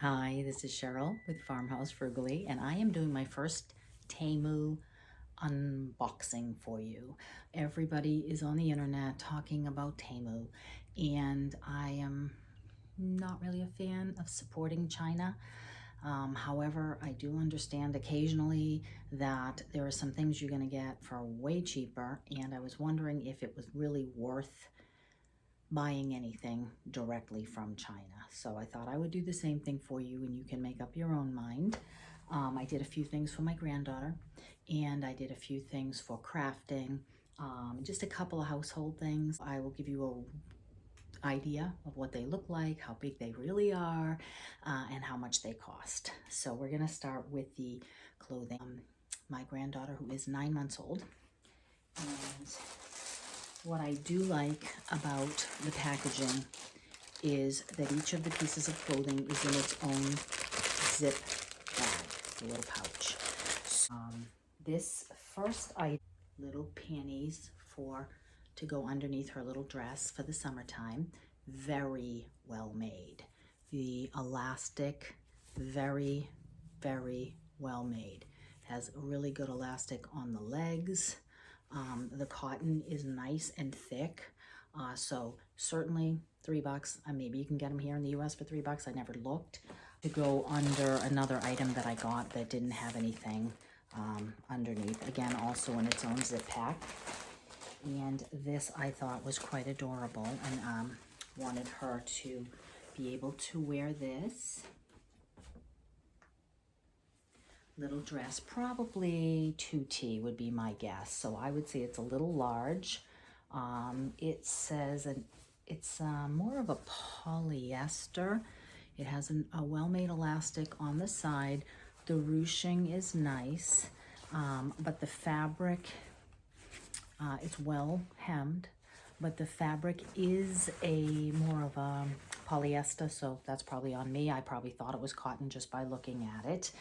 Hi, this is Cheryl with Farmhouse Frugally, and I am doing my first Temu unboxing for you. Everybody is on the internet talking about Temu, and I am not really a fan of supporting China. However, I do understand occasionally that there are some things you're going to get for way cheaper, and I was wondering if it was really worth buying anything directly from China. So I thought I would do the same thing for you and you can make up your own mind. I did a few things for my granddaughter and I did a few things for crafting, just a couple of household things. I will give you a idea of what they look like, how big they really are, and how much they cost. So we're gonna start with the clothing. My granddaughter, who is 9 months old, and what I do like about the packaging is that each of the pieces of clothing is in its own zip bag, a little pouch. This first item, little panties to go underneath her little dress for the summertime, very well made. The elastic, very, very well made. Has a really good elastic on the legs. The cotton is nice and thick, so certainly $3. Maybe you can get them here in the US for $3. I never looked. To go under another item that I got that didn't have anything underneath. Again, also in its own zip pack. And this I thought was quite adorable, and wanted her to be able to wear this little dress. Probably 2T would be my guess. So I would say it's a little large. It says it's more of a polyester. It has a well-made elastic on the side. The ruching is nice, but the fabric, it's well hemmed, but the fabric is more of a polyester, so that's probably on me. I probably thought it was cotton just by looking at it.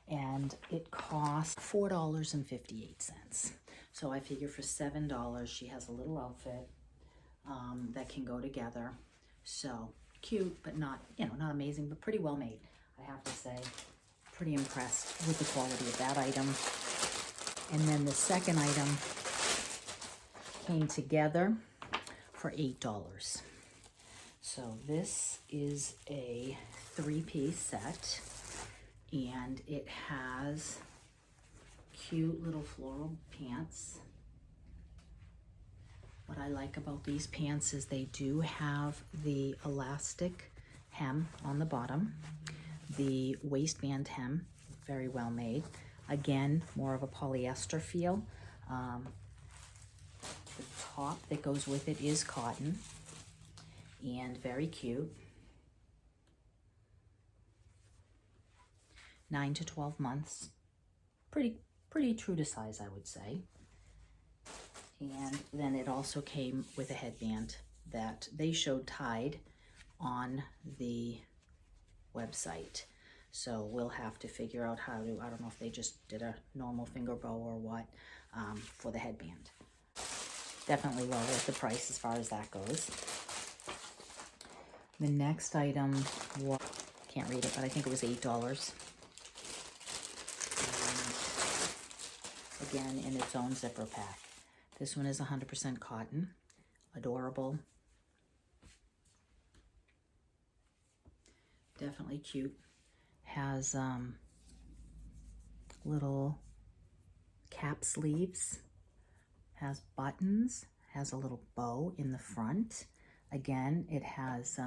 And it cost $4.58. So I figure for $7, she has a little outfit that can go together. So cute, but not, not amazing, but pretty well made, I have to say. Pretty impressed with the quality of that item. And then the second item came together for $8. So this is a 3-piece set. And it has cute little floral pants. What I like about these pants is they do have the elastic hem on the bottom. The waistband hem, very well made. Again, more of a polyester feel. The top that goes with it is cotton and very cute. 9 to 12 months. Pretty true to size, I would say. And then it also came with a headband that they showed tied on the website. So we'll have to figure out how to, I don't know if they just did a normal finger bow or what, for the headband. Definitely well worth the price as far as that goes. The next item was, can't read it, but I think it was $8. Again, in its own zipper pack. This one is 100% cotton. Adorable. Definitely cute. Has little cap sleeves. Has buttons. Has a little bow in the front. Again, it has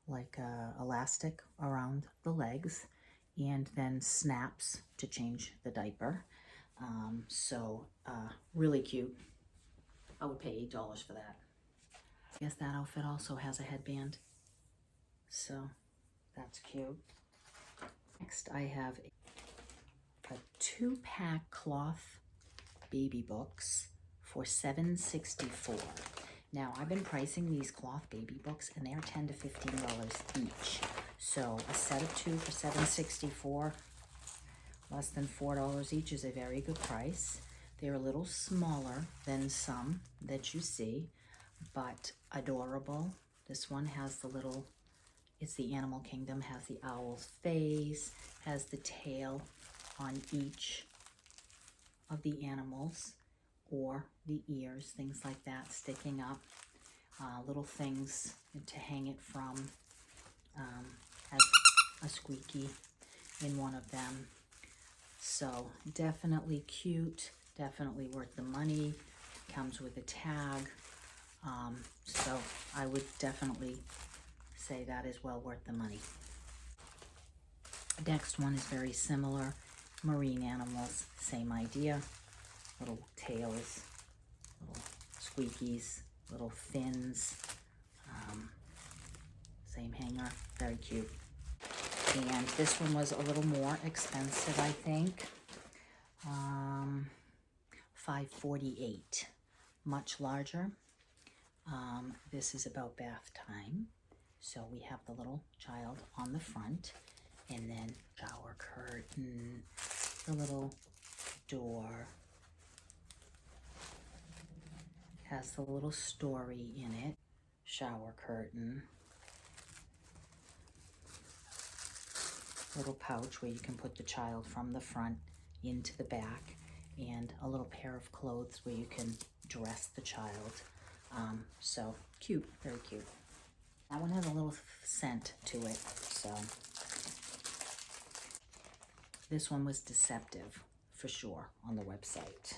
like elastic around the legs, and then snaps to change the diaper. Really cute. I would pay $8 for that. I guess that outfit also has a headband, so that's cute. Next, I have a 2-pack cloth baby books for $7.64. Now, I've been pricing these cloth baby books, and they're $10 to $15 each. So a set of 2 for $7.64, less than $4 each, is a very good price. They're a little smaller than some that you see, but adorable. This one has the little It's the animal kingdom, has the owl's face, has the tail on each of the animals, or the ears, things like that sticking up, little things to hang it from, has a squeaky in one of them. So definitely cute, definitely worth the money, comes with a tag, so I would definitely say that is well worth the money. Next one is very similar, marine animals, same idea, little tails, little squeakies, little fins, same hanger, very cute. And this one was a little more expensive, I think, $5.48, much larger. This is about bath time. So we have the little child on the front, and then shower curtain, the little door, has the little story in it, shower curtain, little pouch where you can put the child from the front into the back, and a little pair of clothes where you can dress the child. So cute, very cute. That one has a little scent to it, so. This one was deceptive, for sure, on the website.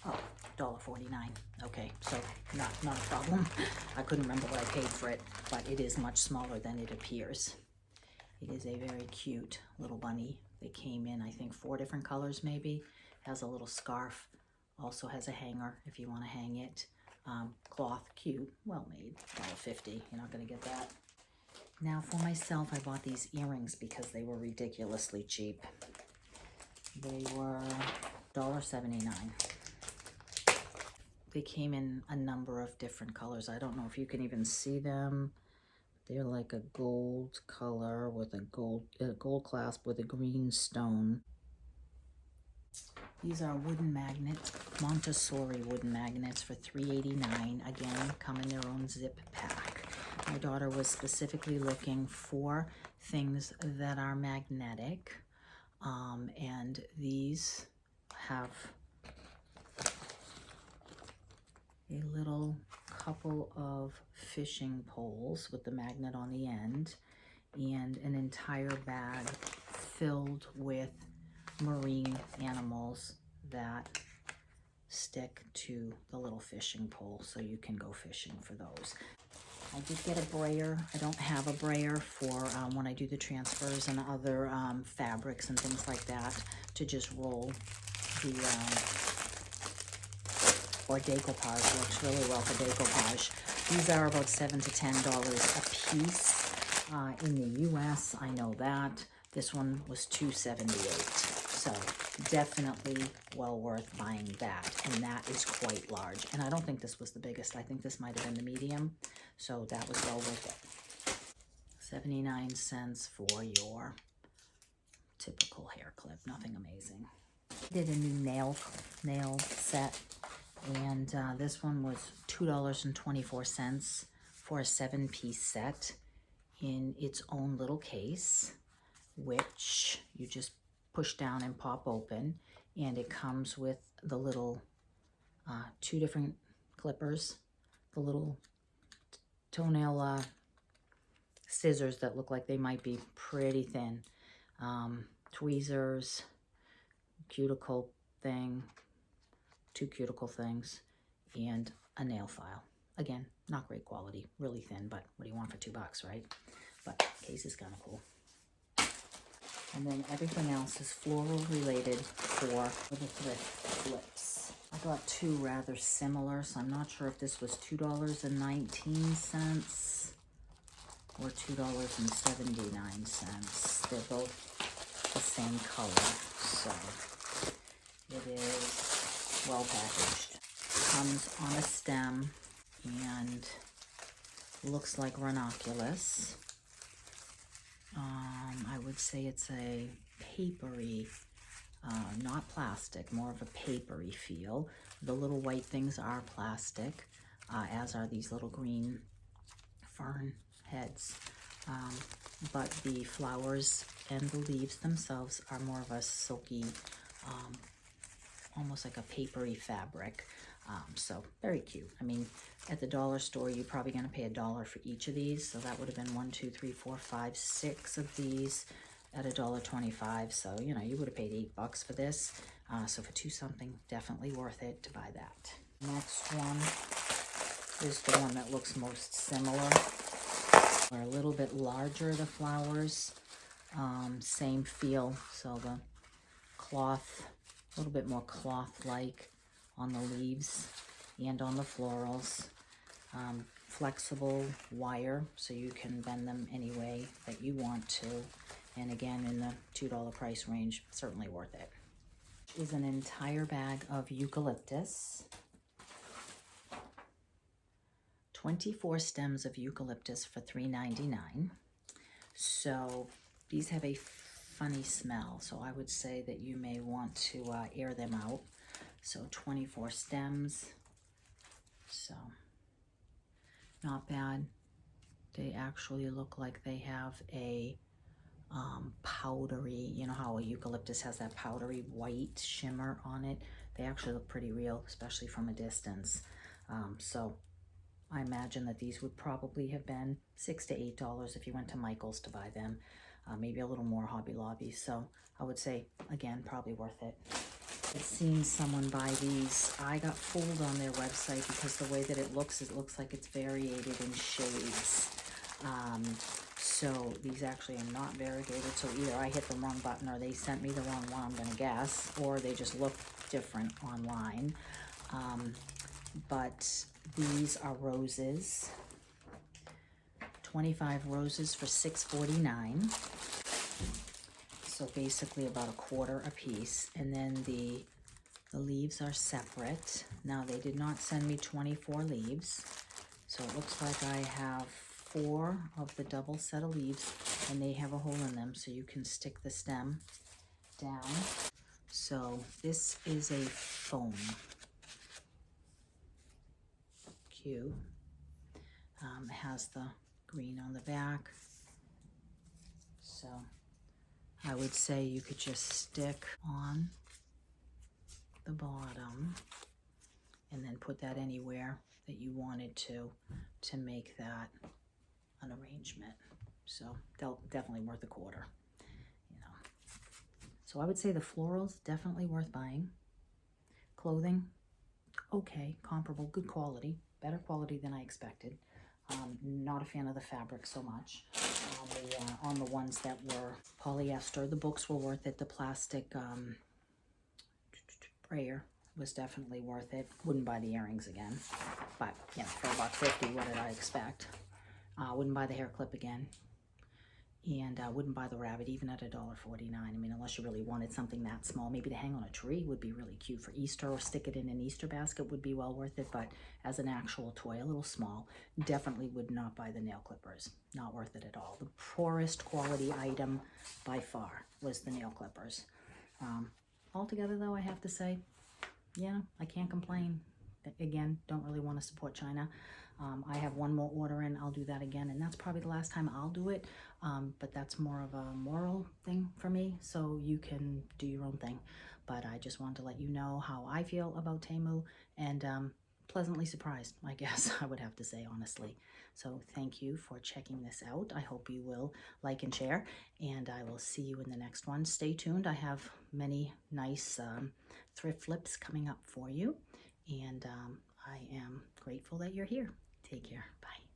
Oh, $1.49. Okay, so not a problem. I couldn't remember what I paid for it, but it is much smaller than it appears. It is a very cute little bunny. They came in, I think, 4 different colors maybe. Has a little scarf. Also has a hanger if you want to hang it. Cloth, cute, well made, $1.50. You're not going to get that. Now for myself, I bought these earrings because they were ridiculously cheap. They were $1.79. They came in a number of different colors. I don't know if you can even see them. They're like a gold color with a gold clasp with a green stone. These are wooden magnets, Montessori wooden magnets for $3.89. Again, come in their own zip pack. My daughter was specifically looking for things that are magnetic, and these have a little couple of fishing poles with the magnet on the end, and an entire bag filled with marine animals that stick to the little fishing pole, so you can go fishing for those. I did get a brayer. I don't have a brayer for when I do the transfers and other fabrics and things like that, to just roll the, or decoupage works really well for decoupage. These are about $7 to $10 a piece. In the US, I know that. This one was $2.78. So definitely well worth buying that, and that is quite large. And I don't think this was the biggest. I think this might have been the medium, so that was well worth it. 79 cents for your typical hair clip, nothing amazing. Did a new nail set, and this one was $2.24 for a 7-piece set in its own little case, which you just push down and pop open, and it comes with the little 2 different clippers, the little toenail scissors that look like they might be pretty thin, tweezers, cuticle thing, 2 cuticle things, and a nail file. Again, not great quality, really thin, but what do you want for $2, right? But case is kind of cool. And then everything else is floral related for the thrift flips. I got 2 rather similar, so I'm not sure if this was $2.19 or $2.79. They're both the same color, so it is well packaged. Comes on a stem and looks like ranunculus. I would say it's a papery, not plastic, more of a papery feel. The little white things are plastic, as are these little green fern heads. but the flowers and the leaves themselves are more of a silky, almost like a papery fabric. So very cute. I mean, at the dollar store, you're probably going to pay $1 for each of these. So that would have been 1, 2, 3, 4, 5, 6 of these at $1.25. So, you know, you would have paid $8 for this. So for 2 something, definitely worth it to buy that. Next one is the one that looks most similar. They're a little bit larger, the flowers. Same feel. So the cloth, a little bit more cloth-like on the leaves and on the florals. Flexible wire, so you can bend them any way that you want to. And again, in the $2 price range, certainly worth it. Is an entire bag of eucalyptus. 24 stems of eucalyptus for $3.99. So these have a funny smell, so I would say that you may want to air them out. So 24 stems, so not bad. They actually look like they have a powdery, you know how a eucalyptus has that powdery white shimmer on it? They actually look pretty real, especially from a distance. So I imagine that these would probably have been $6 to $8 if you went to Michael's to buy them. Maybe a little more Hobby Lobby. So I would say, again, probably worth it. I've seen someone buy these. I got fooled on their website because the way that it looks like it's variated in shades. So these actually are not variegated. So either I hit the wrong button or they sent me the wrong one, I'm going to guess, or they just look different online. But these are roses. 25 roses for $6.49. So basically about $1/4 a piece. And then the leaves are separate. Now they did not send me 24 leaves. So it looks like I have 4 of the double set of leaves and they have a hole in them so you can stick the stem down. So this is a foam. Cute. It has the green on the back. So I would say you could just stick on the bottom and then put that anywhere that you wanted to make that an arrangement. So definitely worth $1/4, you know. So I would say the florals definitely worth buying. Clothing, okay, comparable, good quality, better quality than I expected. Not a fan of the fabric so much. On the ones that were polyester, the books were worth it. The plastic brayer was definitely worth it. Wouldn't buy the earrings again, but you know, for $1.50, what did I expect? Wouldn't buy the hair clip again, and wouldn't buy the rabbit even at $1.49. I mean, unless you really wanted something that small, maybe to hang on a tree would be really cute for Easter, or stick it in an Easter basket would be well worth it. But as an actual toy, a little small, definitely would not buy the nail clippers. Not worth it at all. The poorest quality item by far was the nail clippers. Altogether, though, I have to say, yeah, I can't complain. Again, don't really want to support China. I have one more order in. I'll do that again, and that's probably the last time I'll do it. But that's more of a moral thing for me, so you can do your own thing. But I just wanted to let you know how I feel about Temu, and pleasantly surprised, I guess I would have to say, honestly. So thank you for checking this out. I hope you will like and share, and I will see you in the next one. Stay tuned. I have many nice thrift flips coming up for you, and I am grateful that you're here. Take care. Bye.